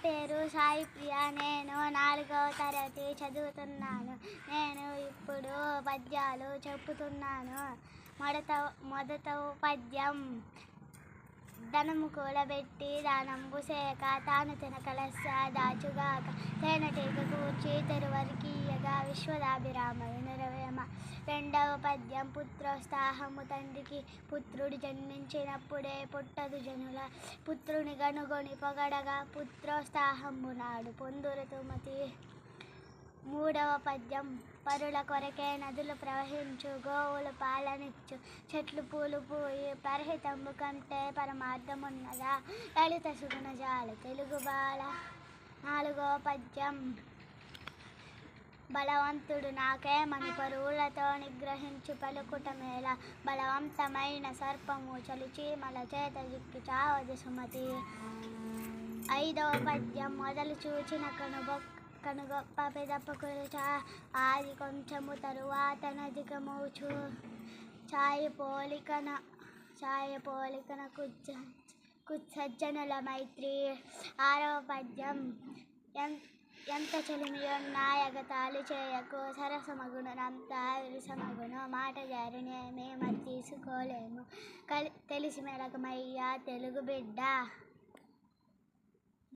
పేరు సాయి ప్రియ. నేను 4వ తరగతి చదువుతున్నాను. నేను ఇప్పుడు పద్యాలు చెప్పుతున్నాను. మొదట పద్యం. ధనము కూడబెట్టి దానంబు సేక తాను తినకలెస్స దాచుగాక తేనెటీగ కూర్చి తెరువరికీయగా విశ్వదాభిరామయ్య నెరవేమ. 2వ పద్యం. పుత్రోత్సాహము తండ్రికి పుత్రుడు జన్మించినప్పుడే పుట్టదు జనుల పుత్రుని గనుగొని పొగడగా పుత్రోత్సాహము నాడు పొందురు తుమతి. 3వ పద్యం. పరుల కొరకే నదులు ప్రవహించు గోవులు పాలనిచ్చు చెట్లు పూలు పూయి పరహితము కంటే పరమార్థమున్నదా లలిత సుగుణజాల తెలుగు బాల. 4వ పద్యం. బలవంతుడు నాకేమని పరువులతో నిగ్రహించి పలుకుట మేల బలవంతమైన సర్పము చలిచీమల చేత జిక్కి చావదు సుమతి. 5వ పద్యం. మొదలు చూచిన కనుగొప్ప పెదపకులుచ ఆది కొంచెము తరువాత నధికమౌచు ఛాయ పోలికన కుత్సజ్జనుల మైత్రి. 6వ పద్యం. ఎంత చెలిమియున్నా ఎగతాళి చేయకు సరసమగునంతా విరసమగును మాట జారినేమి మరి తీసుకోలేము తెలిసి మెలకమయ్యా తెలుగు బిడ్డ.